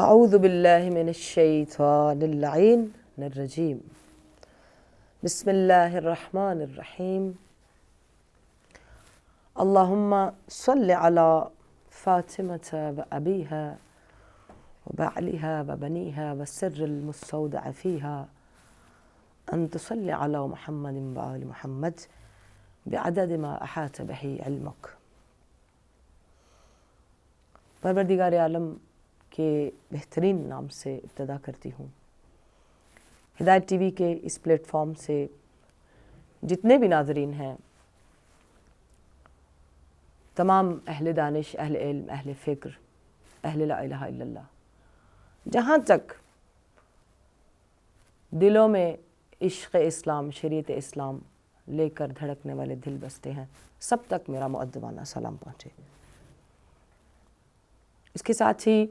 اعوذ باللہ من الشیطان اللعین الرجیم بسم اللہ الرحمن الرحیم اللہم صل علی فاطمة وابیہا وبعلہا وبنیہا والسر المستودع فیہا ان تصل علی محمد وآل محمد بعدد ما احاط بہ علمک۔ پروردگار عالم کے بہترین نام سے ابتدا کرتی ہوں۔ ہدایت ٹی وی کے اس پلیٹ فارم سے جتنے بھی ناظرین ہیں، تمام اہل دانش، اہل علم، اہل فکر، اہل لا الہ الا اللہ، جہاں تک دلوں میں عشق اسلام، شریعت اسلام لے کر دھڑکنے والے دل بستے ہیں، سب تک میرا مؤدبانہ سلام پہنچے۔ اس کے ساتھ ہی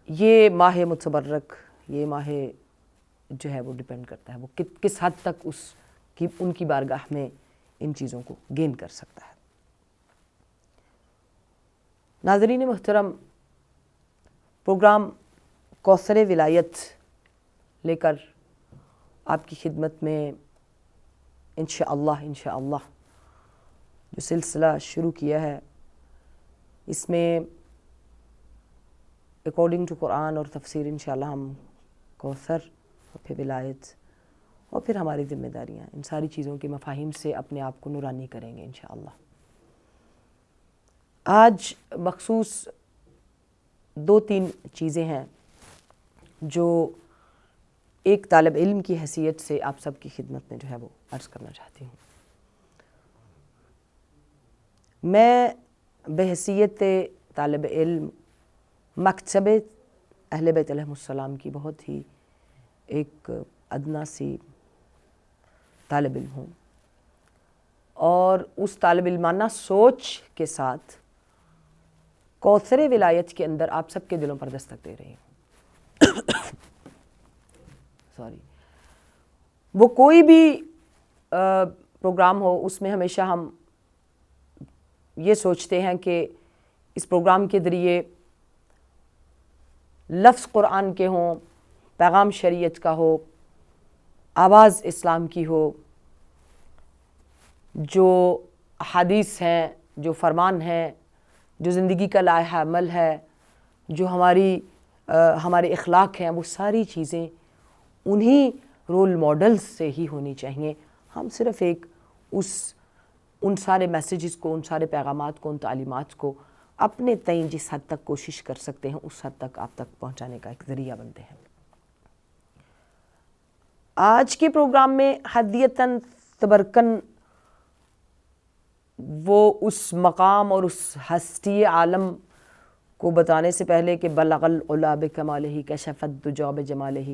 یہ ماہ متبرک، یہ ماہ جو ہے وہ ڈیپینڈ کرتا ہے وہ کس حد تک ان کی بارگاہ میں ان چیزوں کو گین کر سکتا ہے۔ ناظرین محترم، پروگرام کوثر ولایت لے کر آپ کی خدمت میں انشاءاللہ جو سلسلہ شروع کیا ہے، اس میں اکارڈنگ ٹو قرآن اور تفسیر انشاءاللہ ہم کوثر اور پھر ولایت اور پھر ہماری ذمہ داریاں، ان ساری چیزوں کے مفاہیم سے اپنے آپ کو نورانی کریں گے انشاءاللہ۔ آج مخصوص 2-3 چیزیں ہیں جو ایک طالب علم کی حیثیت سے آپ سب کی خدمت میں جو ہے وہ عرض کرنا چاہتی ہوں۔ میں بحیثیت طالب علم مکتب اہل بیت علیہ السلام کی بہت ہی ایک ادنا سی طالب علم ہوں، اور اس طالب علمانہ سوچ کے ساتھ کوثر ولایت کے اندر آپ سب کے دلوں پر دستک دے رہی ہوں۔ وہ کوئی بھی پروگرام ہو، اس میں ہمیشہ ہم یہ سوچتے ہیں کہ اس پروگرام کے ذریعے لفظ قرآن کے ہوں، پیغام شریعت کا ہو، آواز اسلام کی ہو، جو احادیث ہیں، جو فرمان ہیں، جو زندگی کا لائحہ عمل ہے، جو ہمارے اخلاق ہیں، وہ ساری چیزیں انہی رول ماڈلز سے ہی ہونی چاہیے۔ ہم صرف ان سارے میسیجز کو، ان سارے پیغامات کو، ان تعلیمات کو اپنے تئیں جس حد تک کوشش کر سکتے ہیں اس حد تک آپ تک پہنچانے کا ایک ذریعہ بنتے ہیں۔ آج کے پروگرام میں ہدیتاً تبرکن وہ اس مقام اور اس ہستی عالم کو بتانے سے پہلے کہ بلغ العلا بکمالہ کشف الدجی بجمالہ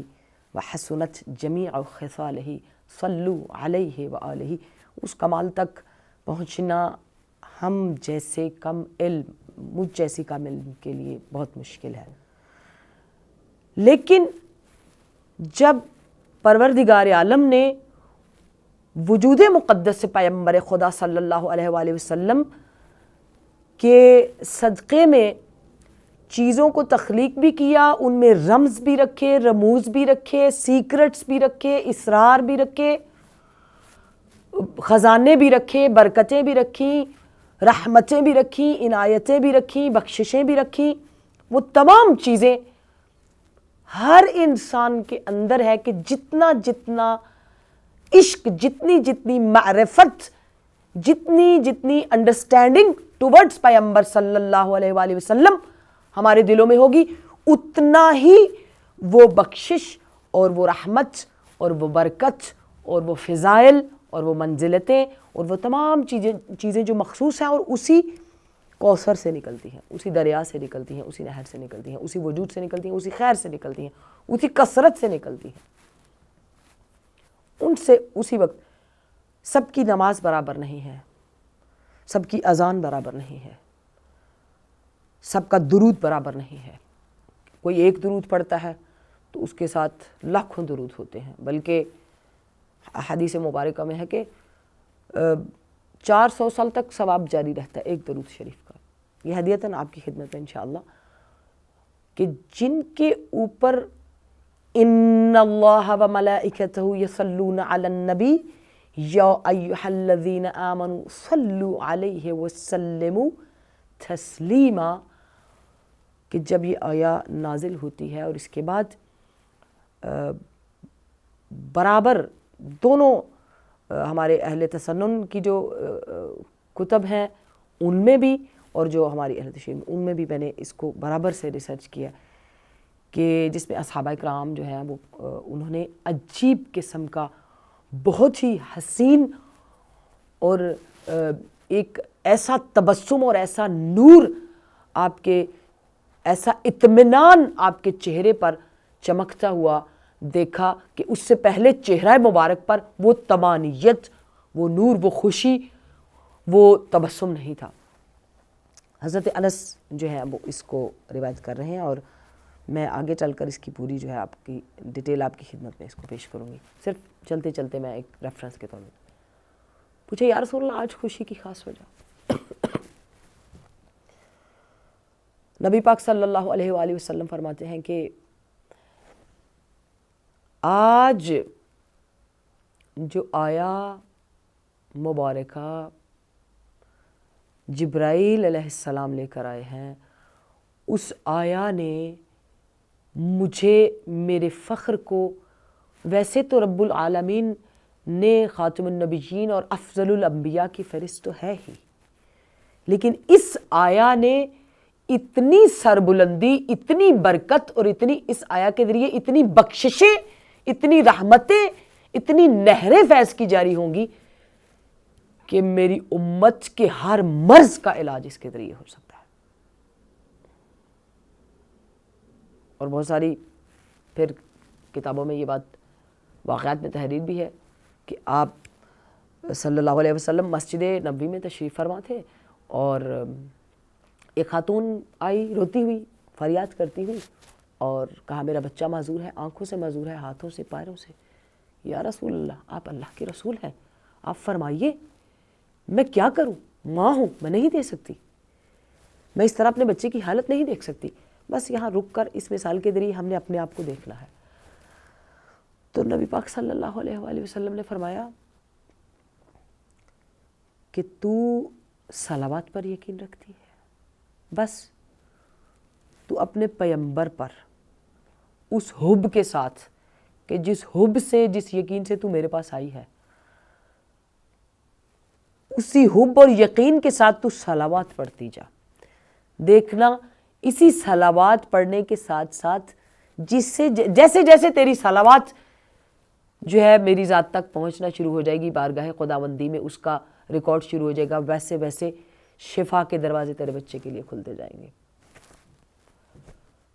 وحسنت جمیع خصالہ صلو علیہ وآلہ، اس کمال تک پہنچنا ہم جیسے کم علم، مجھ جیسی کم علم کے لیے بہت مشکل ہے، لیکن جب پروردگار عالم نے وجود مقدس پیغمبر خدا صلی اللہ علیہ وآلہ وسلم کے صدقے میں چیزوں کو تخلیق بھی کیا، ان میں رمز بھی رکھے، رموز بھی رکھے، سیکرٹس بھی رکھے، اسرار بھی رکھے، خزانے بھی رکھے، برکتیں بھی رکھیں، رحمتیں بھی رکھیں، عنایتیں بھی رکھیں، بخششیں بھی رکھیں، وہ تمام چیزیں ہر انسان کے اندر ہے کہ جتنا عشق، جتنی معرفت، جتنی انڈرسٹینڈنگ ٹورڈز پیغمبر صلی اللہ علیہ وآلہ وسلم ہمارے دلوں میں ہوگی، اتنا ہی وہ بخشش اور وہ رحمت اور وہ برکت اور وہ فضائل اور وہ منزلتیں اور وہ تمام چیزیں جو مخصوص ہیں اور اسی کوثر سے نکلتی ہیں، اسی دریا سے نکلتی ہیں، اسی نہر سے نکلتی ہیں، اسی وجود سے نکلتی ہیں، اسی خیر سے نکلتی ہیں، اسی کثرت سے نکلتی ہیں، ان سے اسی وقت سب کی نماز برابر نہیں ہے، سب کی اذان برابر نہیں ہے، سب کا درود برابر نہیں ہے۔ کوئی ایک درود پڑھتا ہے تو اس کے ساتھ لاکھوں درود ہوتے ہیں، بلکہ حدیث مبارکہ میں ہے کہ 400 سال تک ثواب جاری رہتا ہے ایک درود شریف کا، یہ ہدیتاً آپ کی خدمت میں انشاءاللہ، کہ جن کے اوپر ان اللہ و ملائکتہ یصلون علی النبی یا ایھا الذین آمنوا صلوا علیہ وسلموا تسلیما، کہ جب یہ آیا نازل ہوتی ہے اور اس کے بعد برابر دونوں ہمارے اہل تسنن کی جو کتب ہیں ان میں بھی اور جو ہماری اہل تشیع ان میں بھی میں نے اس کو برابر سے ریسرچ کیا، کہ جس میں اصحابہ کرام جو ہیں وہ انہوں نے عجیب قسم کا بہت ہی حسین اور ایک ایسا تبسم اور ایسا نور آپ کے، ایسا اطمینان آپ کے چہرے پر چمکتا ہوا دیکھا کہ اس سے پہلے چہرہ مبارک پر وہ طمانیت، وہ نور، وہ خوشی، وہ تبسم نہیں تھا۔ حضرت انس جو ہے وہ اس کو روایت کر رہے ہیں، اور میں آگے چل کر اس کی پوری جو ہے آپ کی ڈیٹیل آپ کی خدمت میں اس کو پیش کروں گی۔ صرف چلتے چلتے میں ایک ریفرنس کے طور پر پوچھے، یا رسول اللہ آج خوشی کی خاص وجہ؟ نبی پاک صلی اللہ علیہ وآلہ وسلم فرماتے ہیں کہ آج جو آیا مبارکہ جبرائیل علیہ السلام لے کر آئے ہیں، اس آیا نے مجھے میرے فخر کو، ویسے تو رب العالمین نے خاتم النبیین اور افضل الانبیاء کی فہرست تو ہے ہی، لیکن اس آیا نے اتنی سربلندی، اتنی برکت اور اتنی اس آیا کے ذریعے اتنی بخششیں، اتنی رحمتیں، اتنی نہریں فیض کی جاری ہوں گی کہ میری امت کے ہر مرض کا علاج اس کے ذریعے ہو سکتا ہے۔ اور بہت ساری پھر کتابوں میں یہ بات واقعات میں تحریر بھی ہے کہ آپ صلی اللہ علیہ وسلم مسجد نبوی میں تشریف فرما تھے، اور ایک خاتون آئی روتی ہوئی، فریاد کرتی ہوئی، اور کہا میرا بچہ معذور ہے، آنکھوں سے معذور ہے، ہاتھوں سے، پیروں سے۔ یا رسول اللہ، آپ اللہ کے رسول ہیں، آپ فرمائیے میں کیا کروں؟ ماں ہوں، میں نہیں دے سکتی، میں اس طرح اپنے بچے کی حالت نہیں دیکھ سکتی، بس یہاں رک کر اس مثال کے ذریعے ہم نے اپنے آپ کو دیکھنا ہے۔ تو نبی پاک صلی اللہ علیہ وآلہ وسلم نے فرمایا کہ تو صلوات پر یقین رکھتی ہے، بس تو اپنے پیمبر پر اس حب کے ساتھ، کہ جس حب سے، جس یقین سے تو میرے پاس آئی ہے، اسی حب اور یقین کے ساتھ تو صلوات پڑھتی جا۔ دیکھنا اسی صلوات پڑھنے کے ساتھ ساتھ جیسے جیسے تیری صلوات جو ہے میری ذات تک پہنچنا شروع ہو جائے گی، بارگاہ خداوندی میں اس کا ریکارڈ شروع ہو جائے گا، ویسے ویسے شفا کے دروازے تیرے بچے کے لیے کھلتے جائیں گے۔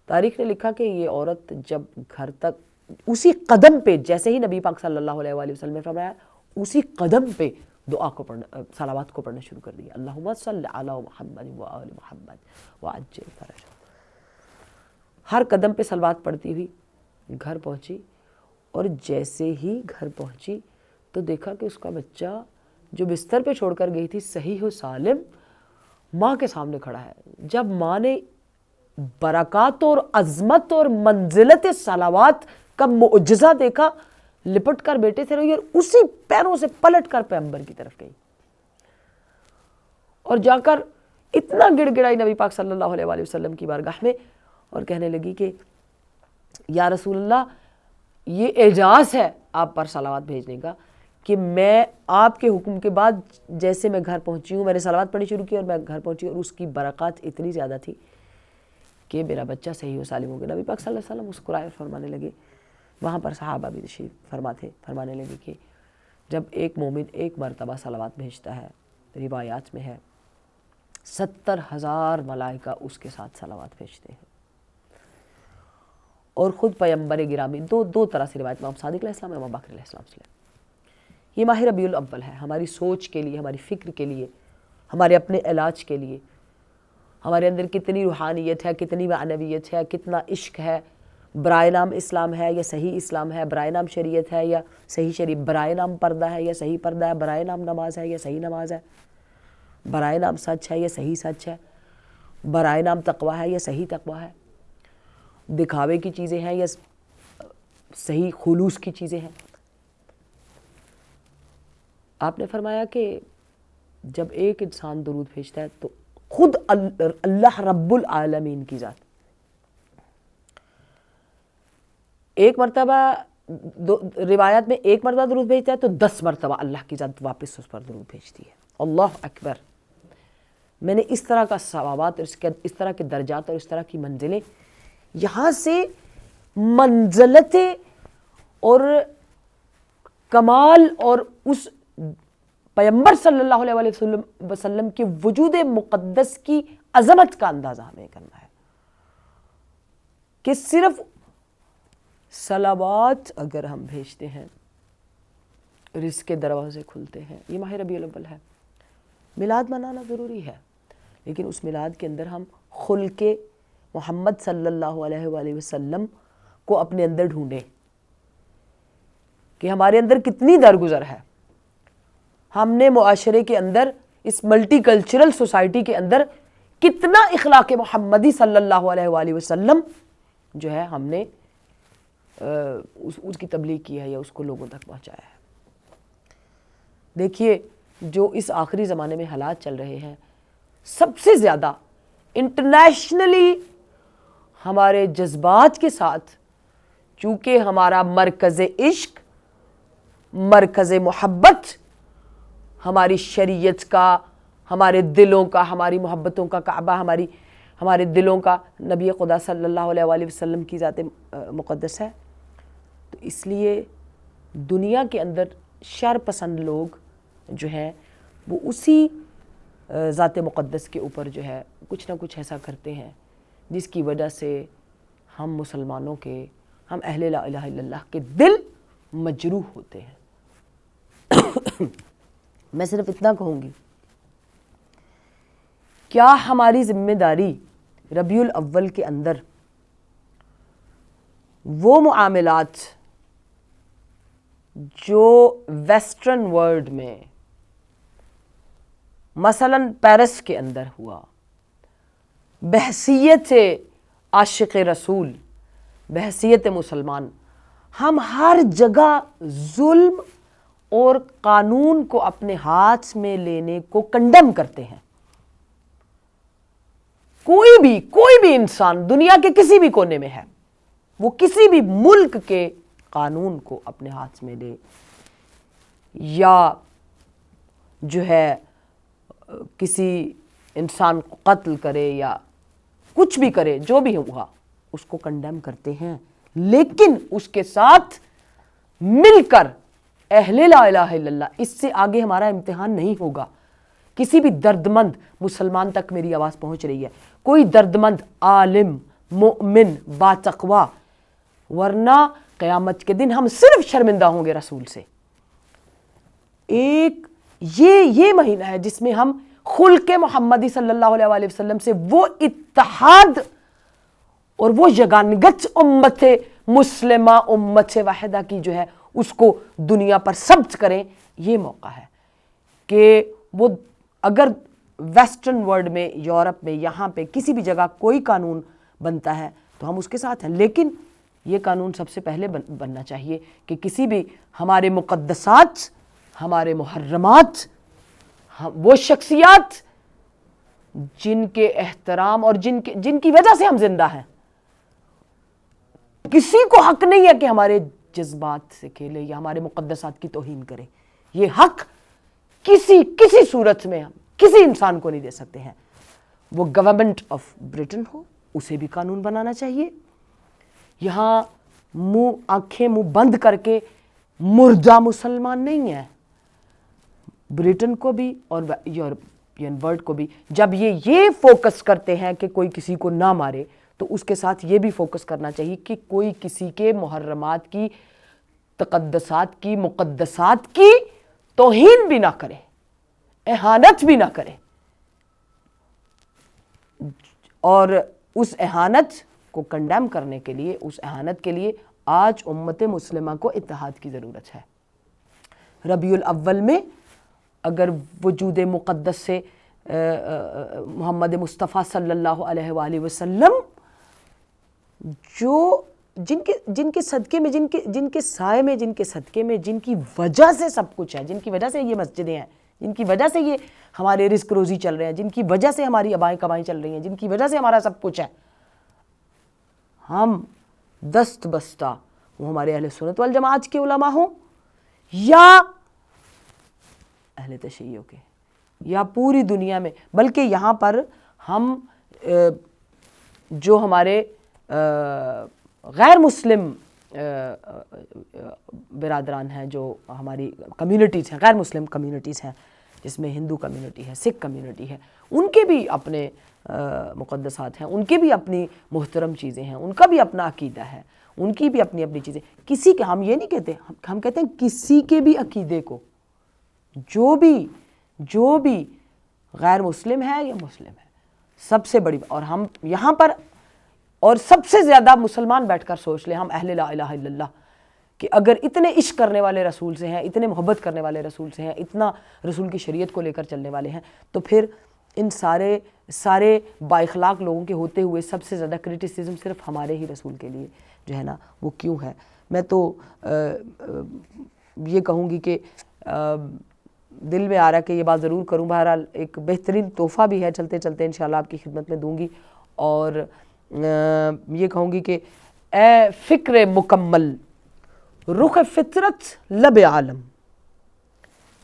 تاریخ نے لکھا کہ یہ عورت جب گھر تک اسی قدم پہ، جیسے ہی نبی پاک صلی اللہ علیہ وآلہ وسلم نے فرمایا، اسی قدم پہ دعا کو پڑھنا، صلوات کو پڑھنا شروع کر دیا۔ اللہم صلی علی محمد وآل محمد وعجل فرجہ۔ ہر قدم پہ صلوات پڑھتی ہوئی گھر پہنچی، اور جیسے ہی گھر پہنچی تو دیکھا کہ اس کا بچہ جو بستر پہ چھوڑ کر گئی تھی صحیح و سالم ماں کے سامنے کھڑا ہے۔ جب ماں نے برکات اور عظمت اور منزلت صلوات کا معجزہ دیکھا، لپٹ کر بیٹے سے رہی اور اسی پیروں سے پلٹ کر پیغمبر کی طرف گئی، اور جا کر اتنا گڑ گڑائی نبی پاک صلی اللہ علیہ وآلہ وسلم کی بارگاہ میں، اور کہنے لگی کہ یا رسول اللہ، یہ اعجاز ہے آپ پر صلوات بھیجنے کا کہ میں آپ کے حکم کے بعد جیسے میں گھر پہنچی ہوں، میں نے صلوات پڑھنی شروع کی اور میں گھر پہنچی، اور اس کی برکات اتنی زیادہ تھی کہ میرا بچہ صحیح و سالم ہو گیا۔ نبی پاک صلی اللہ علیہ وسلم مسکرائے اور فرمانے لگے، وہاں پر صحابہ بھی تشریف فرمانے لگے کہ جب ایک مومن ایک مرتبہ صلوات بھیجتا ہے، روایات میں ہے 70,000 ملائکہ اس کے ساتھ صلوات بھیجتے ہیں۔ اور خود پیغمبر گرامی دو طرح سے روایت، امام صادق علیہ السلام، امام باقر علیہ السلام سے۔ یہ ماہ ربیع الاول ہے، ہماری سوچ کے لیے، ہماری فکر کے لیے، ہمارے اپنے علاج کے لیے، ہمارے اندر کتنی روحانیت ہے، کتنی معنویت ہے، کتنا عشق ہے، برائے نام اسلام ہے یا صحیح اسلام ہے، برائے نام شریعت ہے یا صحیح شریعت، برائے نام پردہ ہے یا صحیح پردہ ہے، برائے نام نماز ہے یا صحیح نماز ہے، برائے نام سچ ہے یا صحیح سچ ہے۔ برائے نام تقویٰ ہے یا صحیح تقویٰ ہے، دکھاوے کی چیزیں ہیں یا صحیح خلوص کی چیزیں ہیں؟ آپ نے فرمایا کہ جب ایک انسان درود بھیجتا ہے تو خود اللہ رب العالمین کی ذات ایک مرتبہ روایت میں ایک مرتبہ درود بھیجتا ہے تو 10 مرتبہ اللہ کی ذات واپس اس پر درود بھیجتی ہے۔ اللہ اکبر! میں نے اس طرح کا ثوابات اور اس طرح کے درجات اور اس طرح کی منزلیں، یہاں سے منزلتیں اور کمال اور اس پیغمبر صلی اللہ علیہ وسلم کے وجود مقدس کی عظمت کا اندازہ ہمیں کرنا ہے کہ صرف صلوات اگر ہم بھیجتے ہیں رزق کے دروازے کھلتے ہیں۔ یہ ماہ ربیع الاول ہے، میلاد منانا ضروری ہے، لیکن اس میلاد کے اندر ہم خلق محمد صلی اللہ علیہ وآلہ وسلم کو اپنے اندر ڈھونڈیں کہ ہمارے اندر کتنی درگزر ہے، ہم نے معاشرے کے اندر اس ملٹی کلچرل سوسائٹی کے اندر کتنا اخلاق محمدی صلی اللہ علیہ وآلہ وسلم جو ہے ہم نے اس کی تبلیغ کی ہے یا اس کو لوگوں تک پہنچایا ہے۔ دیکھیے جو اس آخری زمانے میں حالات چل رہے ہیں، سب سے زیادہ انٹرنیشنلی ہمارے جذبات کے ساتھ، چونکہ ہمارا مرکز عشق، مرکز محبت، ہماری شریعت کا، ہمارے دلوں کا، ہماری محبتوں کا کعبہ، ہمارے دلوں کا نبی خدا صلی اللہ علیہ وآلہ وسلم کی ذات مقدس ہے، تو اس لیے دنیا کے اندر شر پسند لوگ جو ہیں وہ اسی ذات مقدس کے اوپر جو ہے کچھ نہ کچھ ایسا کرتے ہیں جس کی وجہ سے ہم مسلمانوں کے، ہم اہل لا الہ الا اللہ کے دل مجروح ہوتے ہیں۔ میں صرف اتنا کہوں گی، کیا ہماری ذمہ داری ربیع الاول کے اندر وہ معاملات جو ویسٹرن ورلڈ میں مثلاً پیرس کے اندر ہوا، بحیثیت عاشق رسول، بحیثیت مسلمان، ہم ہر جگہ ظلم اور قانون کو اپنے ہاتھ میں لینے کو کنڈم کرتے ہیں؟ کوئی بھی انسان دنیا کے کسی بھی کونے میں ہے، وہ کسی بھی ملک کے قانون کو اپنے ہاتھ میں لے یا جو ہے کسی انسان کو قتل کرے یا کچھ بھی کرے، جو بھی ہوا اس کو کنڈیم کرتے ہیں، لیکن اس کے ساتھ مل کر اہل لا الہ الا اللہ، اس سے آگے ہمارا امتحان نہیں ہوگا۔ کسی بھی دردمند مسلمان تک میری آواز پہنچ رہی ہے، کوئی دردمند عالم مؤمن باتقوی، ورنہ قیامت کے دن ہم صرف شرمندہ ہوں گے رسول سے۔ ایک یہ مہینہ ہے جس میں ہم خلق محمدی صلی اللہ علیہ وآلہ وسلم سے وہ اتحاد اور وہ یگانگت امت مسلمہ، امت واحدہ کی جو ہے اس کو دنیا پر ثبت کریں۔ یہ موقع ہے کہ وہ اگر ویسٹرن ورلڈ میں، یورپ میں، یہاں پہ کسی بھی جگہ کوئی قانون بنتا ہے تو ہم اس کے ساتھ ہیں، لیکن یہ قانون سب سے پہلے بننا چاہیے کہ کسی بھی ہمارے مقدسات، ہمارے محرمات، وہ شخصیات جن کے احترام اور جن کی وجہ سے ہم زندہ ہیں، کسی کو حق نہیں ہے کہ ہمارے جذبات سے کھیلے یا ہمارے مقدسات کی توہین کرے۔ یہ حق کسی صورت میں ہم کسی انسان کو نہیں دے سکتے ہیں۔ وہ گورنمنٹ آف برٹن ہو، اسے بھی قانون بنانا چاہیے۔ یہاں آنکھیں منہ بند کر کے مردہ مسلمان نہیں ہیں۔ برٹن کو بھی اور یورپین ورلڈ کو بھی جب یہ فوکس کرتے ہیں کہ کوئی کسی کو نہ مارے، تو اس کے ساتھ یہ بھی فوکس کرنا چاہیے کہ کوئی کسی کے محرمات کی، تقدسات کی، مقدسات کی توہین بھی نہ کرے، اہانت بھی نہ کرے، اور اس اہانت کو کنڈیم کرنے کے لیے، اس اہانت کے لیے آج امت مسلمہ کو اتحاد کی ضرورت ہے۔ ربیع الاول میں اگر وجود مقدس سے محمد مصطفیٰ صلی اللہ علیہ وآلہ وسلم، جو جن کے صدقے میں، جن کے سائے میں، جن کے صدقے میں، جن کی وجہ سے سب کچھ ہے، جن کی وجہ سے یہ مسجدیں ہیں، جن کی وجہ سے یہ ہمارے رزق روزی چل رہے ہیں، جن کی وجہ سے ہماری آبائیں کمائیں چل رہی ہیں، جن کی وجہ سے ہمارا سب کچھ ہے، ہم دست بستہ، وہ ہمارے اہل سنت والجماعت کے علماء ہوں یا اہل تشیع کے، یا پوری دنیا میں، بلکہ یہاں پر ہم جو ہمارے غیر مسلم برادران ہیں، جو ہماری کمیونٹیز ہیں، غیر مسلم کمیونٹیز ہیں، جس میں ہندو کمیونٹی ہے، سکھ کمیونٹی ہے، ان کے بھی اپنے مقدسات ہیں، ان کے بھی اپنی محترم چیزیں ہیں، ان کا بھی اپنا عقیدہ ہے، ان کی بھی اپنی چیزیں، کسی کے، ہم یہ نہیں کہتے، ہم کہتے ہیں کسی کے بھی عقیدے کو، جو بھی غیر مسلم ہے یا مسلم ہے، سب سے بڑی، اور ہم یہاں پر، اور سب سے زیادہ مسلمان بیٹھ کر سوچ لیں، ہم اہل لا الہ الا اللہ، کہ اگر اتنے عشق کرنے والے رسول سے ہیں، اتنے محبت کرنے والے رسول سے ہیں، اتنا رسول کی شریعت کو لے کر چلنے والے ہیں، تو پھر ان سارے با اخلاق لوگوں کے ہوتے ہوئے سب سے زیادہ کرٹیسزم صرف ہمارے ہی رسول کے لیے جو ہے نا وہ کیوں ہے؟ میں تو یہ کہوں گی کہ دل میں آ رہا ہے کہ یہ بات ضرور کروں، بہرحال ایک بہترین تحفہ بھی ہے، چلتے چلتے انشاءاللہ آپ کی خدمت میں دوں گی، اور یہ کہوں گی کہ اے فکر مکمل رخ فطرت لب عالم،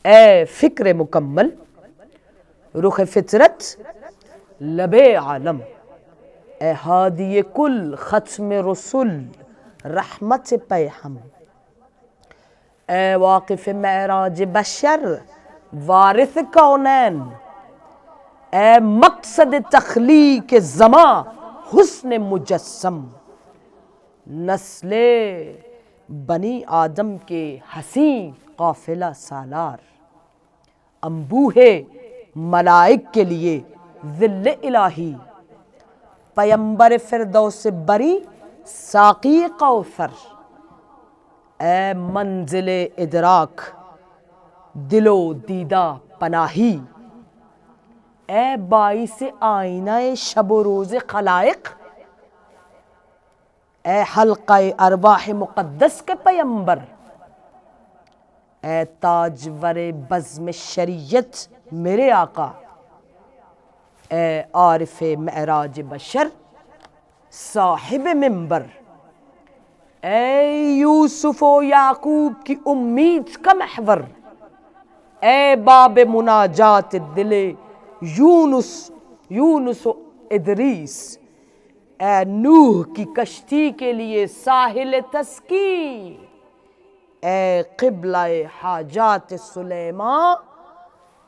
اے فکر مکمل رخ فطرت لب عالم، اے ہادی کل ختم رسول رحمت پہ ہم، اے واقف معراج بشر وارث کونین، اے مقصد تخلیق زمان حسن مجسم، نسل بنی آدم کے حسین قافلہ سالار، انبوہ ملائک کے لیے ذل الہی، پیمبر فردوس بری ساقی کوثر، اے منزل ادراک دل و دیدہ پناہی، اے باعث آئینہ شب و روز خلائق، اے حلقہ ارواح مقدس کے پیمبر، اے تاجور بزم شریعت میرے آقا، اے عارف معراج بشر صاحب منبر، اے یوسف و یعقوب کی امید کا محور، اے باب مناجات دل یونس و ادریس، اے نوح کی کشتی کے لیے ساحل تسکین، اے قبلہ حاجات سلیمان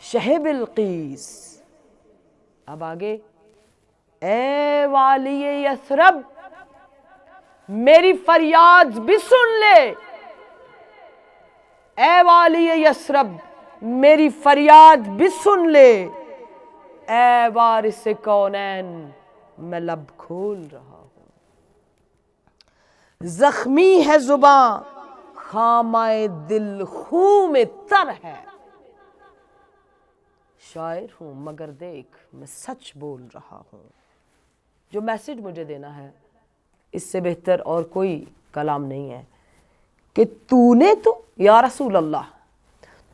شہ بلقیس۔ اب آگے، اے والی یثرب میری فریاد بھی سن لے، اے والی یثرب میری فریاد بھی سن لے، اے وارث کونین میں لب کھول رہا ہوں، زخمی ہے زباں خامہ دل خون میں تر ہے، شاعر ہوں مگر دیکھ میں سچ بول رہا ہوں۔ جو میسج مجھے دینا ہے اس سے بہتر اور کوئی کلام نہیں ہے کہ تو نے تو یا رسول اللہ،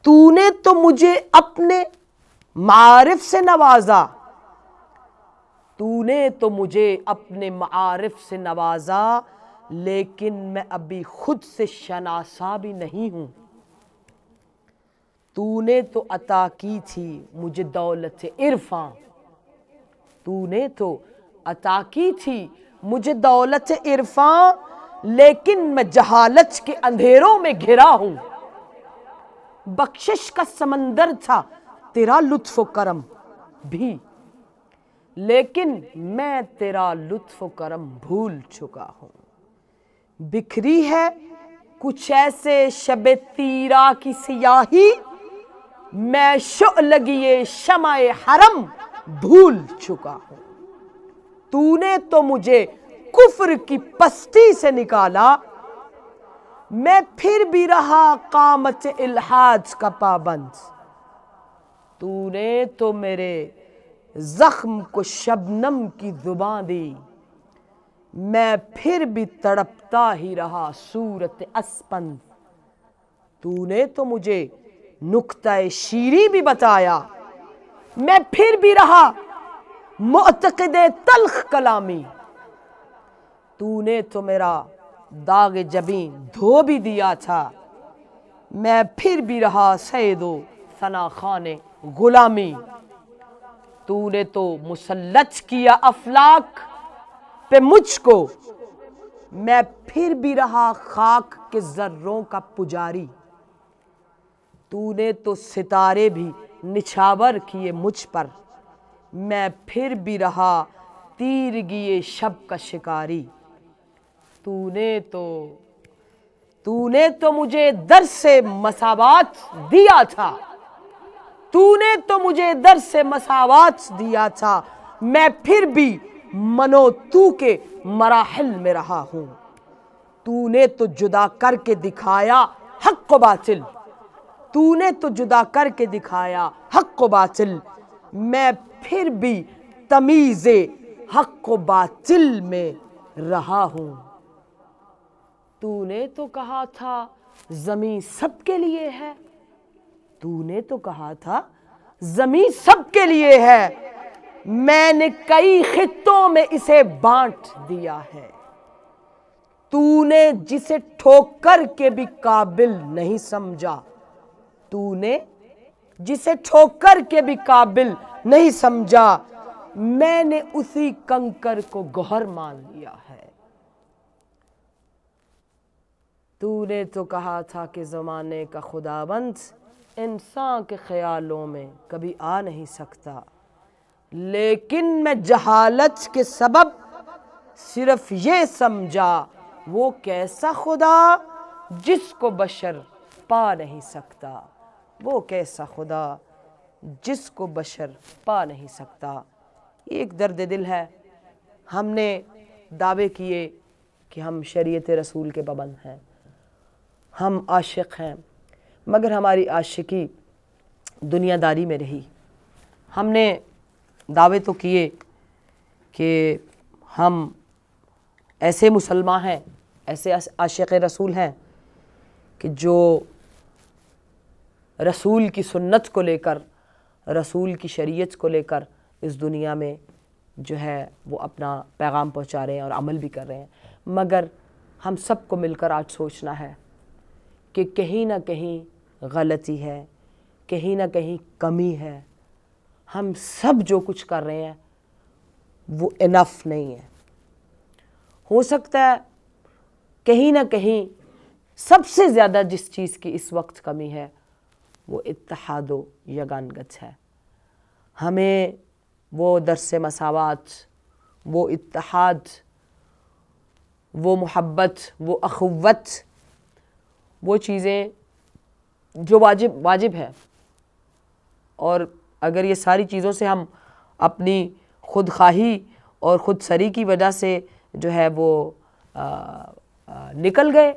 تو نے تو مجھے اپنے معارف سے نوازا، تو نے تو مجھے اپنے معارف سے نوازا، لیکن میں ابھی خود سے شناسا بھی نہیں ہوں۔ تو نے تو عطا کی تھی مجھے دولت عرفاں، تو نے تو عطا کی تھی مجھے دولت عرفاں، لیکن میں جہالت کے اندھیروں میں گھرا ہوں۔ بخشش کا سمندر تھا تیرا لطف و کرم بھی، لیکن میں تیرا لطف و کرم بھول چکا ہوں۔ بکھری ہے کچھ ایسے شب تیرا کی سیاہی، میں شعلگی شمع حرم بھول چکا ہوں۔ تو نے تو مجھے کفر کی پستی سے نکالا، میں پھر بھی رہا قامت الحاد کا پابند۔ تو نے تو میرے زخم کو شبنم کی زبان دی، میں پھر بھی تڑپتا ہی رہا صورت اسپند۔ تو نے تو مجھے نکتہ شیریں بھی بتایا، میں پھر بھی رہا معتقد تلخ کلامی۔ تو نے تو میرا داغ جبیں دھو بھی دیا تھا، میں پھر بھی رہا سید و ثنا خوان غلامی۔ تو نے تو مسلط کیا افلاک پہ مجھ کو، میں پھر بھی رہا خاک کے ذروں کا پجاری۔ تو نے تو ستارے بھی نچھاور کیے مجھ پر، میں پھر بھی رہا تیرگی شب کا شکاری۔ تو نے تو مجھے درس مساوات دیا تھا، تو نے تو مجھے درس مساوات دیا تھا، میں پھر بھی منو تو کے مراحل میں رہا ہوں۔ تو نے تو جدا کر کے دکھایا حق و باطل، تو نے تو جدا کر کے دکھایا حق و باطل، میں پھر بھی تمیز حق و باطل میں رہا ہوں۔ تو نے تو کہا تھا زمین سب کے لیے ہے، تو نے تو کہا تھا زمین سب کے لیے ہے، میں نے کئی خطوں میں اسے بانٹ دیا ہے۔ تو نے جسے ٹھوکر کے بھی قابل نہیں سمجھا، تو نے جسے ٹھوکر کے بھی قابل نہیں سمجھا، میں نے اسی کنکر کو گوہر مان لیا ہے۔ تو نے تو کہا تھا کہ زمانے کا خداوند انسان کے خیالوں میں کبھی آ نہیں سکتا، لیکن میں جہالت کے سبب صرف یہ سمجھا، وہ کیسا خدا جس کو بشر پا نہیں سکتا، وہ کیسا خدا جس کو بشر پا نہیں سکتا۔ یہ ایک درد دل ہے۔ ہم نے دعوے کیے کہ ہم شریعت رسول کے پابند ہیں، ہم عاشق ہیں، مگر ہماری عاشقی دنیا داری میں رہی۔ ہم نے دعوے تو کیے کہ ہم ایسے مسلمان ہیں، ایسے عاشق رسول ہیں کہ جو رسول کی سنت کو لے کر، رسول کی شریعت کو لے کر اس دنیا میں جو ہے وہ اپنا پیغام پہنچا رہے ہیں اور عمل بھی کر رہے ہیں، مگر ہم سب کو مل کر آج سوچنا ہے کہ کہیں نہ کہیں غلطی ہے، کہیں نہ کہیں کمی ہے۔ ہم سب جو کچھ کر رہے ہیں وہ انف نہیں ہے۔ ہو سکتا ہے کہیں نہ کہیں سب سے زیادہ جس چیز کی اس وقت کمی ہے وہ اتحاد و یگانگت ہے۔ ہمیں وہ درس مساوات، وہ اتحاد، وہ محبت، وہ اخوت، وہ چیزیں جو واجب ہے، اور اگر یہ ساری چیزوں سے ہم اپنی خود خواہی اور خود سری کی وجہ سے جو ہے وہ نکل گئے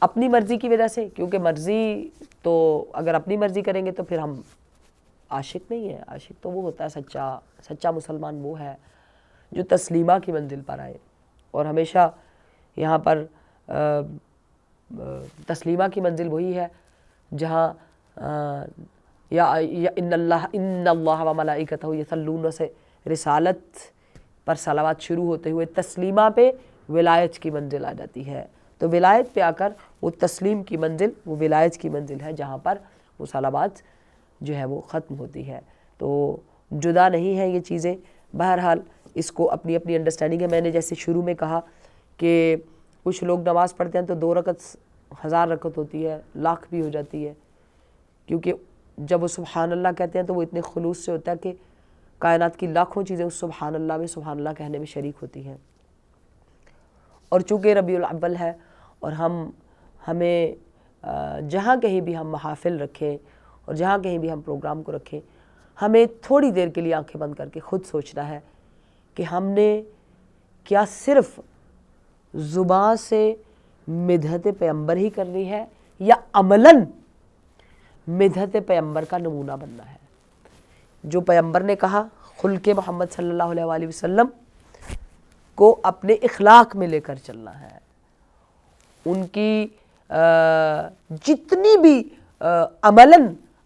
اپنی مرضی کی وجہ سے، کیونکہ مرضی تو اگر اپنی مرضی کریں گے تو پھر ہم عاشق نہیں ہے۔ عاشق تو وہ ہوتا ہے سچا مسلمان، وہ ہے جو تسلیمہ کی منزل پر آئے، اور ہمیشہ یہاں پر تسلیمہ کی منزل وہی ہے جہاں ان اللہ و ملائکتہ یصلون سے رسالت پر صلوات شروع ہوتے ہوئے تسلیمہ پہ ولایت کی منزل آ جاتی ہے۔ تو ولایت پہ آ کر وہ تسلیم کی منزل، وہ ولایت کی منزل ہے جہاں پر وہ صلوات جو ہے وہ ختم ہوتی ہے۔ تو جدا نہیں ہے یہ چیزیں۔ بہرحال اس کو اپنی اپنی انڈرسٹینڈنگ ہے۔ میں نے جیسے شروع میں کہا کہ کچھ لوگ نماز پڑھتے ہیں تو 2 رکعت 1000 رکعت ہوتی ہے، لاکھ بھی ہو جاتی ہے، کیونکہ جب وہ سبحان اللہ کہتے ہیں تو وہ اتنے خلوص سے ہوتا ہے کہ کائنات کی لاکھوں چیزیں اس سبحان اللہ میں سبحان اللہ کہنے میں شریک ہوتی ہیں۔ اور چونکہ ربیع الاول ہے اور ہمیں جہاں کہیں بھی ہم محافل رکھیں اور جہاں کہیں بھی ہم پروگرام کو رکھیں، ہمیں تھوڑی دیر کے لیے آنکھیں بند کر کے خود سوچنا ہے کہ ہم نے کیا صرف زبان سے مدحت پیغمبر ہی کرنی ہے یا عملاً مدحت پیغمبر کا نمونہ بننا ہے۔ جو پیغمبر نے کہا خلق محمد صلی اللہ علیہ وآلہ وسلم کو اپنے اخلاق میں لے کر چلنا ہے. ان کی جتنی بھی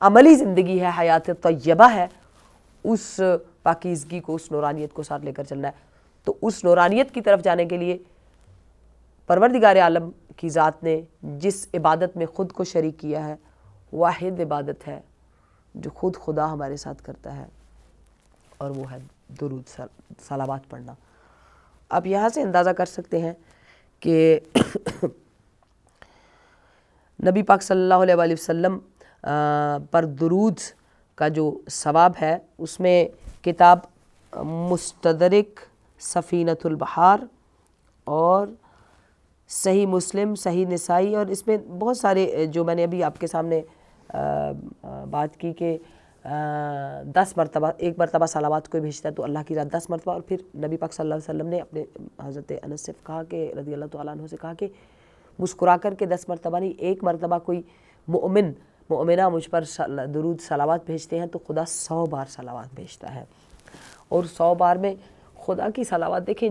عملی زندگی ہے، حیات طیبہ ہے، اس پاکیزگی کو، اس نورانیت کو ساتھ لے کر چلنا ہے. تو اس نورانیت کی طرف جانے کے لیے پروردگار عالم کی ذات نے جس عبادت میں خود کو شریک کیا ہے، واحد عبادت ہے جو خود خدا ہمارے ساتھ کرتا ہے، اور وہ ہے درود صلوات پڑھنا. آپ یہاں سے اندازہ کر سکتے ہیں کہ نبی پاک صلی اللہ علیہ وآلہ وسلم پر درود کا جو ثواب ہے، اس میں کتاب مستدرک، سفینۃ البحار اور صحیح مسلم، صحیح نسائی، اور اس میں بہت سارے جو میں نے ابھی آپ کے سامنے بات کی کہ 10 مرتبہ، ایک مرتبہ صلوات کوئی بھیجتا ہے تو اللہ کی ذات 10 مرتبہ، اور پھر نبی پاک صلی اللہ علیہ وسلم نے اپنے حضرت انس سے کہا کہ رضی اللہ تعالیٰ عنہ سے کہا کہ مسکرا کر کے 10 مرتبہ نہیں، ایک مرتبہ کوئی مؤمنہ مجھ پر درود صلوات بھیجتے ہیں تو خدا 100 بار صلوات بھیجتا ہے. اور 100 بار میں خدا کی صلوات دیکھیں،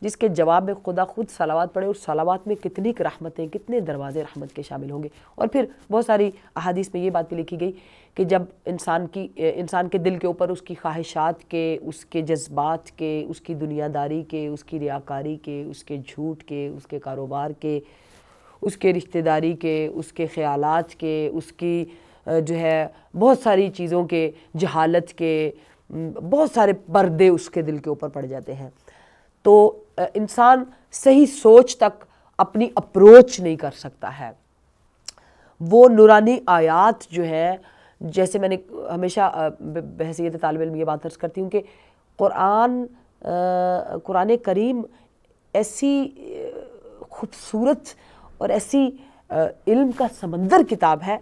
جس کے جواب میں خدا خود صلوات پڑھے، اور صلوات میں کتنی رحمتیں، کتنے دروازے رحمت کے شامل ہوں گے. اور پھر بہت ساری احادیث میں یہ بات بھی لکھی گئی کہ جب انسان کے دل کے اوپر اس کی خواہشات کے، اس کے جذبات کے، اس کی دنیا داری کے، اس کی ریاکاری کے، اس کے جھوٹ کے، اس کے کاروبار کے، اس کے رشتہ داری کے، اس کے خیالات کے، اس کی جو ہے بہت ساری چیزوں کے، جہالت کے بہت سارے پردے اس کے دل کے اوپر پڑ جاتے ہیں، تو انسان صحیح سوچ تک اپنی اپروچ نہیں کر سکتا ہے. وہ نورانی آیات جو ہے، جیسے میں نے ہمیشہ بحیثیت طالب علم یہ بات عرض کرتی ہوں کہ قرآن کریم ایسی خوبصورت اور ایسی علم کا سمندر کتاب ہے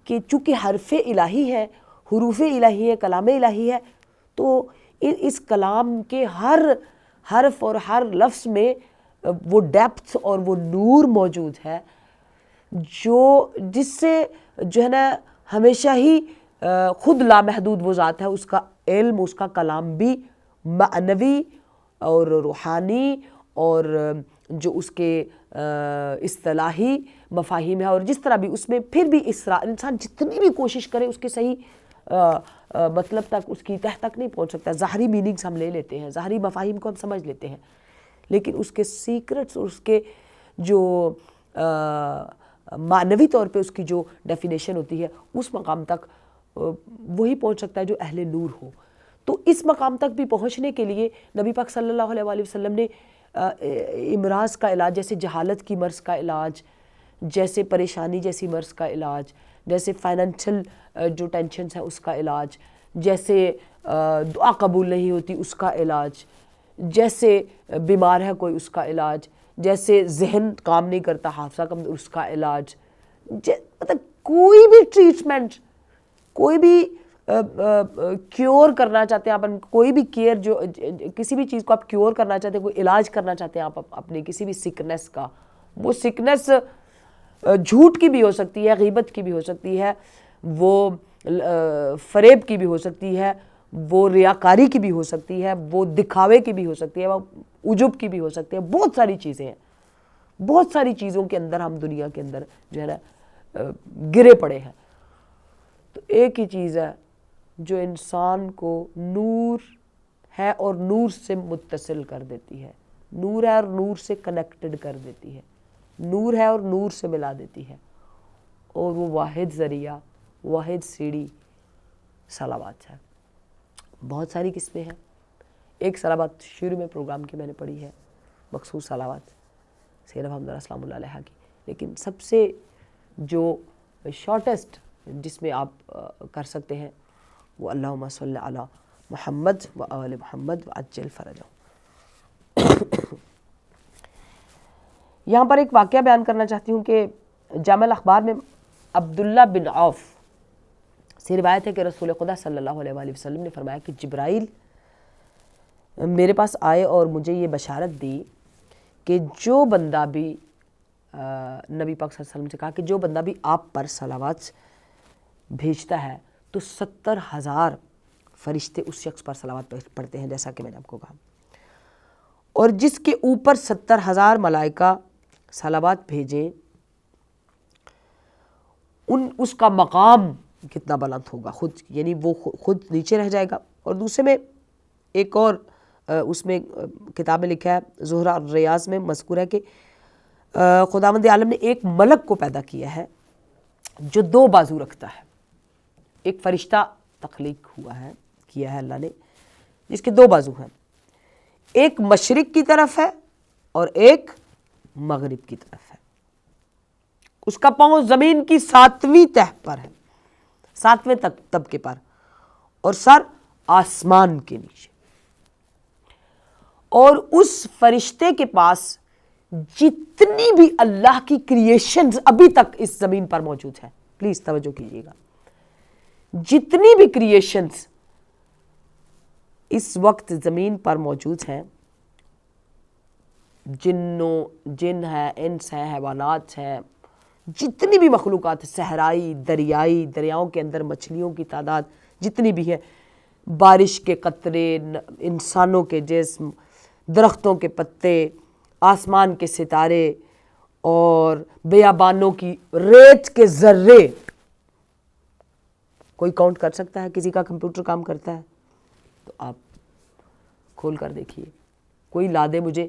کہ چونکہ حرف الہی ہے، حروف الہی ہے، کلام الہی ہے، تو اس کلام کے ہر حرف اور ہر لفظ میں وہ ڈیپتھ اور وہ نور موجود ہے جس سے جو ہے نا ہمیشہ ہی خود لامحدود وہ ذات ہے، اس کا علم، اس کا کلام بھی معنوی اور روحانی اور جو اس کے اصطلاحی مفاہیم ہے، اور جس طرح بھی اس میں پھر بھی انسان جتنی بھی کوشش کرے اس کے صحیح مطلب تک، اس کی تہ تک نہیں پہنچ سکتا. ظاہری میننگز ہم لے لیتے ہیں، ظاہری مفاہیم کو ہم سمجھ لیتے ہیں، لیکن اس کے سیکرٹس اور اس کے جو معنوی طور پہ اس کی جو ڈیفینیشن ہوتی ہے، اس مقام تک وہی پہنچ سکتا ہے جو اہل نور ہو. تو اس مقام تک بھی پہنچنے کے لیے نبی پاک صلی اللہ علیہ وآلہ وسلم نے امراض کا علاج، جیسے جہالت کی مرض کا علاج، جیسے پریشانی جیسی مرض کا علاج، جیسے فائنینشل جو ٹینشنز ہیں اس کا علاج، جیسے دعا قبول نہیں ہوتی اس کا علاج، جیسے بیمار ہے کوئی اس کا علاج، جیسے ذہن کام نہیں کرتا، حافظہ کمزور، اس کا علاج، مطلب کوئی بھی ٹریٹمنٹ، کوئی بھی کیور کرنا چاہتے ہیں آپ، کوئی بھی کیئر، جو کسی بھی چیز کو آپ کیور کرنا چاہتے ہیں، کوئی علاج کرنا چاہتے ہیں آپ اپنی کسی بھی سکنس کا، وہ سکنس جھوٹ کی بھی ہو سکتی ہے، غیبت کی بھی ہو سکتی ہے، وہ فریب کی بھی ہو سکتی ہے، وہ ریاکاری کی بھی ہو سکتی ہے، وہ دکھاوے کی بھی ہو سکتی ہے، وہ عجب کی بھی ہو سکتی ہے. بہت ساری چیزیں ہیں، بہت ساری چیزوں کے اندر ہم دنیا کے اندر جو ہے نا گرے پڑے ہیں. تو ایک ہی چیز ہے جو انسان کو نور ہے اور نور سے متصل کر دیتی ہے، نور ہے اور نور سے کنیکٹڈ کر دیتی ہے، نور ہے اور نور سے ملا دیتی ہے، اور وہ واحد ذریعہ، واحد سیڑھی صلوات ہے. بہت ساری قسمیں ہیں. ایک صلوات شروع میں پروگرام کی میں نے پڑھی ہے، مخصوص صلوات سیدنا حمزہ السلام اللہ علیہ کی، لیکن سب سے جو شارٹیسٹ جس میں آپ کر سکتے ہیں وہ اللہم صلی علی محمد و آل محمد وعجل فرجہم. یہاں پر ایک واقعہ بیان کرنا چاہتی ہوں کہ جامع الاخبار میں عبداللہ بن عوف سے روایت ہے کہ رسول خدا صلی اللہ علیہ وآلہ وسلم نے فرمایا کہ جبرائیل میرے پاس آئے اور مجھے یہ بشارت دی کہ جو بندہ بھی نبی پاک صلی اللہ علیہ وسلم سے کہا کہ جو بندہ بھی آپ پر صلوات بھیجتا ہے تو 70,000 فرشتے اس شخص پر صلوات پڑھتے ہیں جیسا کہ میں نے آپ کو کہا. اور جس کے اوپر 70,000 ملائکہ صلوات بھیجیں اس کا مقام کتنا بلند ہوگا خود، یعنی وہ خود نیچے رہ جائے گا. اور دوسرے میں ایک اور اس میں کتاب میں لکھا ہے، زہرہ الریاض میں مذکور ہے کہ خداوند عالم نے ایک ملک کو پیدا کیا ہے جو 2 بازو رکھتا ہے. ایک فرشتہ تخلیق ہوا ہے، کیا ہے اللہ نے، جس کے 2 بازو ہیں، ایک مشرق کی طرف ہے اور ایک مغرب کی طرف ہے. اس کا پاؤں زمین کی 7ویں تہ پر ہے، 7ویں طبقے پر، اور سر آسمان کے نیچے. اور اس فرشتے کے پاس جتنی بھی اللہ کی کریشنز ابھی تک اس زمین پر موجود ہیں، پلیز توجہ کیجیے گا، جتنی بھی کریشنز اس وقت زمین پر موجود ہیں، جن ہے، انس ہے، حیوانات ہیں، جتنی بھی مخلوقات، صحرائی، دریائی، دریاؤں کے اندر مچھلیوں کی تعداد جتنی بھی ہے، بارش کے قطرے، انسانوں کے جسم، درختوں کے پتے، آسمان کے ستارے اور بیابانوں کی ریت کے ذرے، کوئی کاؤنٹ کر سکتا ہے؟ کسی کا کمپیوٹر کام کرتا ہے تو آپ کھول کر دیکھیے، کوئی لا دے مجھے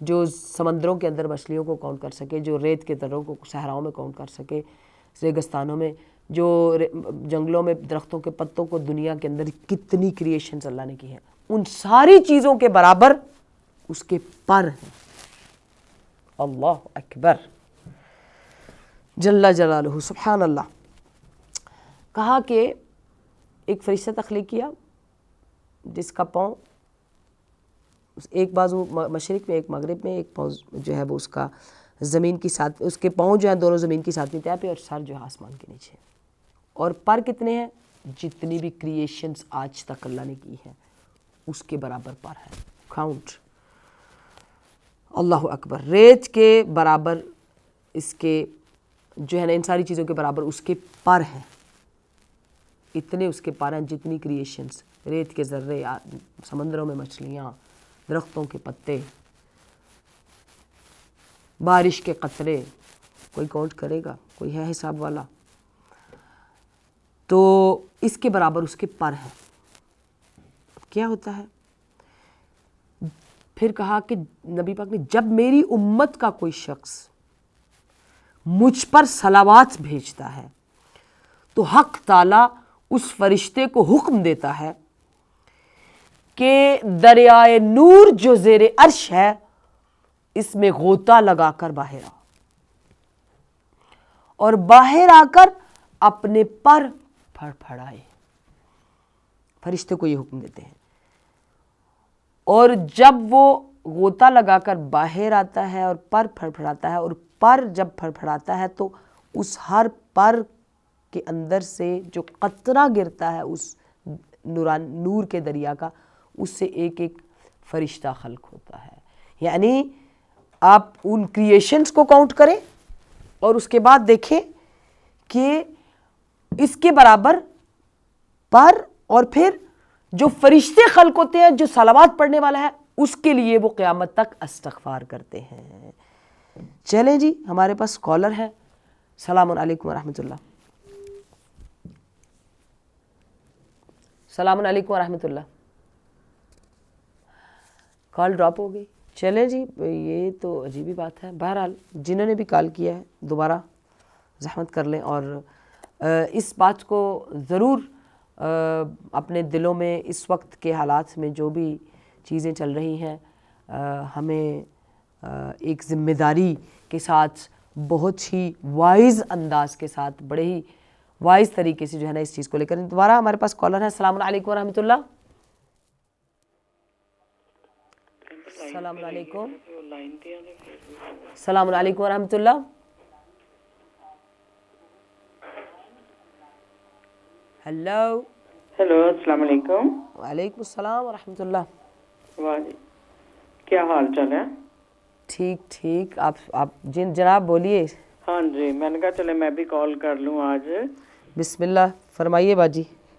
جو سمندروں کے اندر مچھلیوں کو کاؤنٹ کر سکے، جو ریت کے ذروں کو صحراؤں میں کاؤنٹ کر سکے، ریگستانوں میں، جو جنگلوں میں درختوں کے پتوں کو، دنیا کے اندر کتنی کریشنز اللہ نے کی ہیں، ان ساری چیزوں کے برابر اس کے پر ہیں. اللہ اکبر جل جلالہ، سبحان اللہ. کہا کہ ایک فرشتہ تخلیق کیا جس کا پاؤں ایک بازو مشرق میں، ایک مغرب میں، ایک پاؤں جو ہے وہ اس کا زمین کی اس کے پاؤں جو ہیں دونوں زمین کی 7ویں تہہ پہ، اور سر جو ہے آسمان کے نیچے. اور پر کتنے ہیں؟ جتنی بھی کریشنز آج تک اللہ نے کی ہیں اس کے برابر پر ہے. کاؤنٹ. اللہ اکبر. ریت کے برابر اس کے جو ہے نا، ان ساری چیزوں کے برابر اس کے پر ہیں. اتنے اس کے پر ہیں جتنی کریشنز، ریت کے ذرے، سمندروں میں مچھلیاں، درختوں کے پتے، بارش کے قطرے، کوئی کاؤنٹ کرے گا؟ کوئی ہے حساب والا؟ تو اس کے برابر اس کے پر ہیں. کیا ہوتا ہے؟ پھر کہا کہ نبی پاک نے، جب میری امت کا کوئی شخص مجھ پر صلوات بھیجتا ہے تو حق تعالی اس فرشتے کو حکم دیتا ہے کہ دریائے نور جو زیر عرش ہے اس میں غوطہ لگا کر باہر آ، اور باہر آ کر اپنے پر پھڑپھڑائے. فرشتے کو یہ حکم دیتے ہیں. اور جب وہ غوطہ لگا کر باہر آتا ہے اور پر پھڑپھڑاتا ہے، اور پر جب پھڑپھڑاتا ہے تو اس ہر پر کے اندر سے جو قطرہ گرتا ہے اس نور کے دریا کا، اس سے ایک ایک فرشتہ خلق ہوتا ہے. یعنی آپ ان کریشنز کو کاؤنٹ کریں اور اس کے بعد دیکھیں کہ اس کے برابر پر، اور پھر جو فرشتے خلق ہوتے ہیں، جو صلوات پڑھنے والا ہے، اس کے لیے وہ قیامت تک استغفار کرتے ہیں. چلیں جی، ہمارے پاس کالر ہے. السلام علیکم ورحمۃ اللہ. السلام علیکم ورحمۃ اللہ. کال ڈراپ ہو گئی. چلیں جی، یہ تو عجیبی بات ہے. بہرحال جنہوں نے بھی کال کیا ہے دوبارہ زحمت کر لیں، اور اس بات کو ضرور اپنے دلوں میں اس وقت کے حالات میں جو بھی چیزیں چل رہی ہیں، ہمیں ایک ذمہ داری کے ساتھ، بہت ہی وائز انداز کے ساتھ، بڑے ہی وائز طریقے سے جو ہے نا اس چیز کو لے کر. دوبارہ ہمارے پاس کالر ہے. السلام علیکم ورحمۃ اللہ. السلام علیکم. السلام علیکم ورحمۃ اللہ. ہیلو. ہیلو، السلام علیکم. وعلیکم السلام ورحمۃ اللہ. کیا حال چال ہے؟ ٹھیک ٹھیک. آپ جناب بولیے. ہاں جی، میں نے کہا چلے میں بھی کال کر لوں آج. بسم اللہ فرمائیے باجی.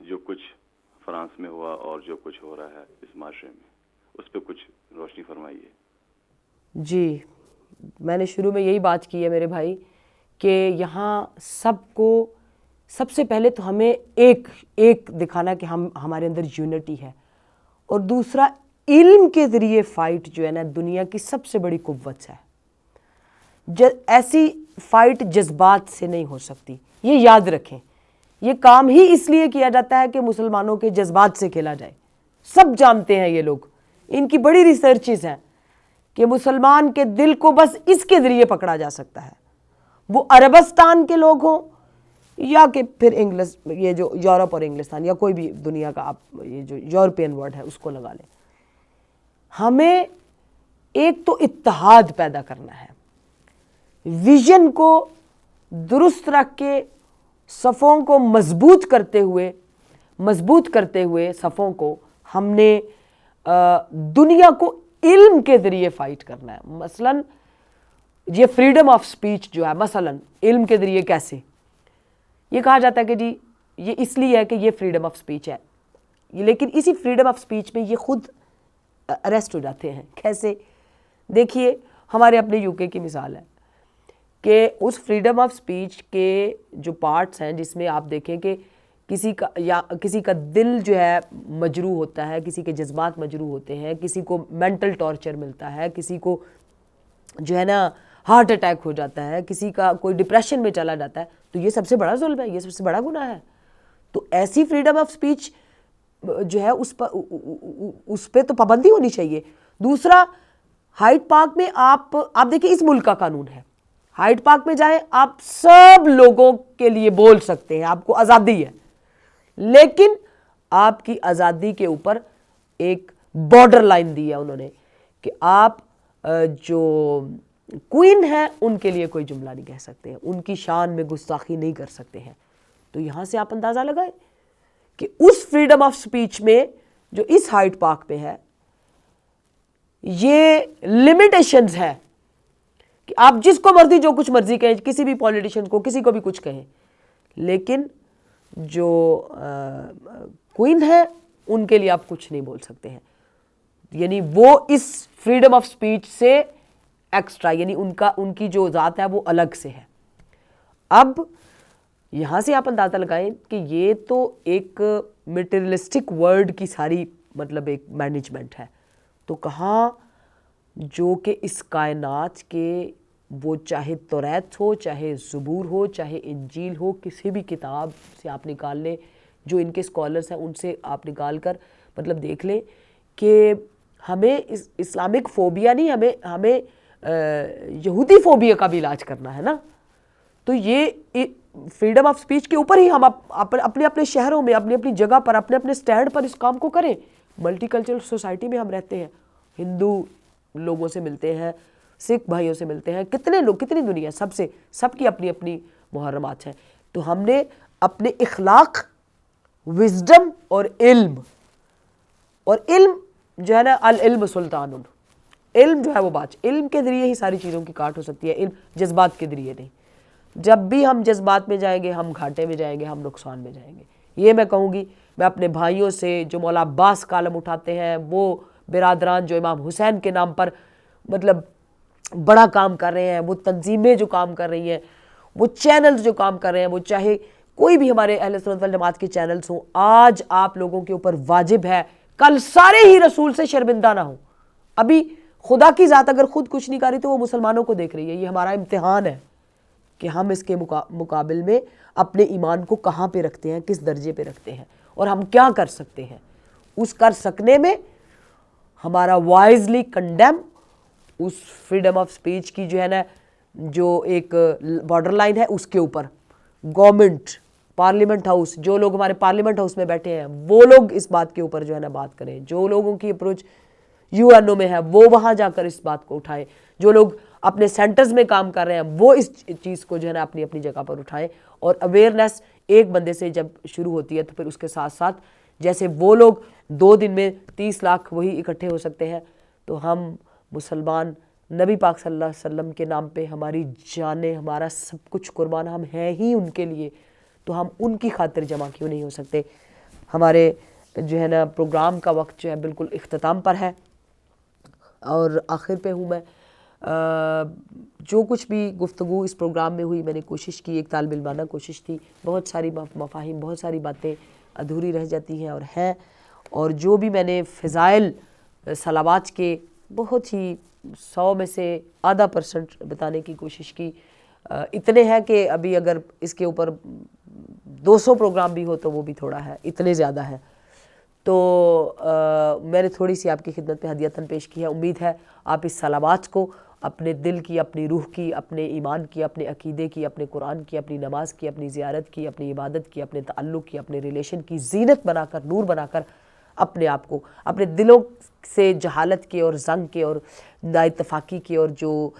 جو کچھ فرانس میں ہوا اور جو کچھ ہو رہا ہے اس معاشرے میں، اس پہ کچھ روشنی فرمائیے. جی میں نے شروع میں یہی بات کی ہے میرے بھائی کہ یہاں سب کو سب سے پہلے تو ہمیں ایک دکھانا کہ ہمارے اندر یونٹی ہے، اور دوسرا علم کے ذریعے فائٹ جو ہے نا دنیا کی سب سے بڑی قوت ہے. ایسی فائٹ جذبات سے نہیں ہو سکتی، یہ یاد رکھیں. یہ کام ہی اس لیے کیا جاتا ہے کہ مسلمانوں کے جذبات سے کھیلا جائے. سب جانتے ہیں یہ لوگ، ان کی بڑی ریسرچز ہیں کہ مسلمان کے دل کو بس اس کے ذریعے پکڑا جا سکتا ہے، وہ عربستان کے لوگ ہوں یا کہ پھر انگلش، یہ جو یورپ اور انگلستان یا کوئی بھی دنیا کا آپ یہ جو یورپین ورڈ ہے اس کو لگا لیں. ہمیں ایک تو اتحاد پیدا کرنا ہے، ویژن کو درست رکھ کے صفوں کو مضبوط کرتے ہوئے صفوں کو ہم نے دنیا کو علم کے ذریعے فائٹ کرنا ہے. مثلاً یہ فریڈم آف سپیچ جو ہے، مثلاً علم کے ذریعے کیسے؟ یہ کہا جاتا ہے کہ جی یہ اس لیے ہے کہ یہ فریڈم آف سپیچ ہے، لیکن اسی فریڈم آف سپیچ میں یہ خود اریسٹ ہو جاتے ہیں. کیسے؟ دیکھیے ہمارے اپنے یو کے کی مثال ہے کہ اس فریڈم آف سپیچ کے جو پارٹس ہیں جس میں آپ دیکھیں کہ کسی کا دل جو ہے مجروح ہوتا ہے، کسی کے جذبات مجروح ہوتے ہیں، کسی کو مینٹل ٹارچر ملتا ہے، کسی کو جو ہے نا ہارٹ اٹیک ہو جاتا ہے، کسی کا کوئی ڈپریشن میں چلا جاتا ہے، تو یہ سب سے بڑا ظلم ہے، یہ سب سے بڑا گناہ ہے. تو ایسی فریڈم آف سپیچ جو ہے اس پہ تو پابندی ہونی چاہیے. دوسرا، ہائیڈ پارک میں آپ دیکھیں اس ملک کا قانون ہے، ہائیڈ پارک میں جائیں آپ سب لوگوں کے لیے بول سکتے ہیں، آپ کو آزادی ہے، لیکن آپ کی آزادی کے اوپر ایک بارڈر لائن دی ہے انہوں نے کہ آپ جو کوئین ہیں ان کے لیے کوئی جملہ نہیں کہہ سکتے ہیں، ان کی شان میں گستاخی نہیں کر سکتے ہیں. تو یہاں سے آپ اندازہ لگائیں کہ اس فریڈم آف سپیچ میں جو اس ہائیڈ پارک پہ ہے یہ لیمیٹیشنز ہے کہ آپ جس کو مرضی جو کچھ مرضی کہیں، کسی بھی پولیٹیشن کو کسی کو بھی کچھ کہیں، لیکن جو کوئین ہے ان کے لیے آپ کچھ نہیں بول سکتے ہیں. یعنی وہ اس فریڈم آف سپیچ سے ایکسٹرا، یعنی ان کی جو ذات ہے وہ الگ سے ہے. اب یہاں سے آپ اندازہ لگائیں کہ یہ تو ایک میٹیریلسٹک ورلڈ کی ساری مطلب ایک مینجمنٹ ہے. تو کہاں جو کہ اس کائنات کے وہ چاہے توریت ہو، چاہے زبور ہو، چاہے انجیل ہو، کسی بھی کتاب سے آپ نکال لیں، جو ان کے اسکالرس ہیں ان سے آپ نکال کر مطلب دیکھ لیں کہ ہمیں اسلامک فوبیا نہیں، ہمیں یہودی فوبیا کا بھی علاج کرنا ہے نا. تو یہ فریڈم آف سپیچ کے اوپر ہی ہم اپنے اپنے شہروں میں اپنی اپنی جگہ پر اپنے اپنے سٹینڈ پر اس کام کو کریں. ملٹی کلچرل سوسائٹی میں ہم رہتے ہیں، ہندو لوگوں سے ملتے ہیں، سکھ بھائیوں سے ملتے ہیں، کتنے لوگ، کتنی دنیا، سب کی اپنی اپنی محرمات ہیں. تو ہم نے اپنے اخلاق، وزڈم اور علم جو ہے نا، العلم سلطان، علم جو ہے وہ علم کے ذریعے ہی ساری چیزوں کی کاٹ ہو سکتی ہے، علم جذبات کے ذریعے نہیں. جب بھی ہم جذبات میں جائیں گے ہم گھاٹے میں جائیں گے، ہم نقصان میں جائیں گے. یہ میں کہوں گی، میں اپنے بھائیوں سے جو مولا عباس کالم اٹھاتے ہیں، وہ برادران جو امام حسین کے نام پر مطلب بڑا کام کر رہے ہیں، وہ تنظیمیں جو کام کر رہی ہیں، وہ چینلز جو کام کر رہے ہیں، وہ چاہے کوئی بھی ہمارے اہل سنت والجماعت کے چینلز ہوں، آج آپ لوگوں کے اوپر واجب ہے کل سارے ہی رسول سے شرمندہ نہ ہوں. ابھی خدا کی ذات اگر خود کچھ نہیں کر رہی تو وہ مسلمانوں کو دیکھ رہی ہے. یہ ہمارا امتحان ہے کہ ہم اس کے مقابل میں اپنے ایمان کو کہاں پہ رکھتے ہیں، کس درجے پہ رکھتے ہیں، اور ہم کیا کر سکتے ہیں. اس کر سکنے میں ہمارا وائزلی کنڈیم اس فریڈم آف سپیچ کی جو ہے نا، جو ایک بارڈر لائن ہے، اس کے اوپر گورنمنٹ، پارلیمنٹ ہاؤس، جو لوگ ہمارے پارلیمنٹ ہاؤس میں بیٹھے ہیں وہ لوگ اس بات کے اوپر جو ہے نا بات کریں. جو لوگوں کی اپروچ UN میں ہے وہ وہاں جا کر اس بات کو اٹھائیں. جو لوگ اپنے سینٹرز میں کام کر رہے ہیں وہ اس چیز کو جو ہے نا اپنی اپنی جگہ پر اٹھائیں. اور اویئرنیس ایک بندے سے جب شروع ہوتی ہے تو پھر اس کے ساتھ ساتھ جیسے وہ لوگ 2 دن میں 30 لاکھ وہی اکٹھے ہو سکتے ہیں، تو ہم مسلمان نبی پاک صلی اللہ علیہ وسلم کے نام پہ ہماری جانیں، ہمارا سب کچھ قربان، ہم ہیں ہی ان کے لیے، تو ہم ان کی خاطر جمع کیوں نہیں ہو سکتے. ہمارے جو ہے نا پروگرام کا وقت جو ہے بالکل اختتام پر ہے اور آخر پہ ہوں میں. جو کچھ بھی گفتگو اس پروگرام میں ہوئی میں نے کوشش کی, ایک طالب علمانہ کوشش تھی. بہت ساری مفاہیم, بہت ساری باتیں ادھوری رہ جاتی ہیں اور ہیں, اور جو بھی میں نے فضائل صلوات کے بہت ہی 100 میں سے ½ بتانے کی کوشش کی. اتنے ہیں کہ ابھی اگر اس کے اوپر 200 پروگرام بھی ہو تو وہ بھی تھوڑا ہے, اتنے زیادہ ہے. تو میں نے تھوڑی سی آپ کی خدمت میں ہدیتاً پیش کی ہے. امید ہے آپ اس صلوات کو اپنے دل کی, اپنی روح کی, اپنے ایمان کی, اپنے عقیدے کی, اپنے قرآن کی, اپنی نماز کی, اپنی زیارت کی, اپنی عبادت کی, اپنے تعلق کی, اپنے ریلیشن کی زینت بنا کر, نور بنا کر اپنے آپ کو, اپنے دلوں سے جہالت کے اور زنگ کے اور نا اتفاقی کے اور جو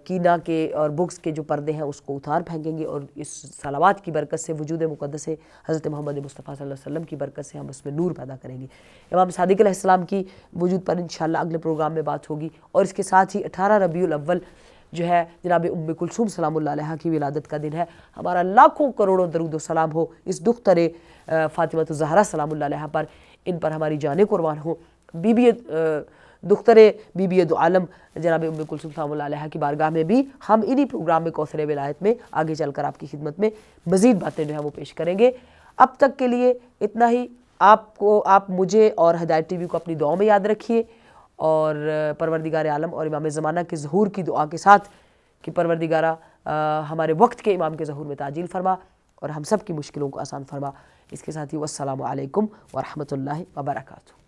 کینہ کے اور بغض کے جو پردے ہیں اس کو اتار پھینکیں گے, اور اس صلوات کی برکت سے, وجود مقدس حضرت محمد مصطفیٰ صلی اللہ علیہ وسلم کی برکت سے ہم اس میں نور پیدا کریں گے. امام صادق علیہ السلام کی وجود پر انشاءاللہ اگلے پروگرام میں بات ہوگی, اور اس کے ساتھ ہی 18 ربیع الاول جو ہے جناب ام کلثوم سلام اللہ علیہا کی ولادت کا دن ہے. ہمارا لاکھوں کروڑوں درود و سلام ہو اس دختر فاطمہ الزہرا سلام اللہ علیہا پر, ان پر ہماری جانیں قربان ہوں. دختر بی بی دو عالم جناب ام کلثوم سلام اللہ علیہا کی بارگاہ میں بھی ہم انہی پروگرام میں کوثر ولایت میں آگے چل کر آپ کی خدمت میں مزید باتیں جو ہے وہ پیش کریں گے. اب تک کے لیے اتنا ہی. آپ مجھے اور ہدایت ٹی وی کو اپنی دعاؤں میں یاد رکھیے, اور پروردگار عالم اور امام زمانہ کے ظہور کی دعا کے ساتھ کہ پروردگارہ ہمارے وقت کے امام کے ظہور میں تعجیل فرما اور ہم سب کی مشکلوں کو آسان فرما. اس کے ساتھ ہی والسلام علیکم ورحمۃ اللہ وبرکاتہ.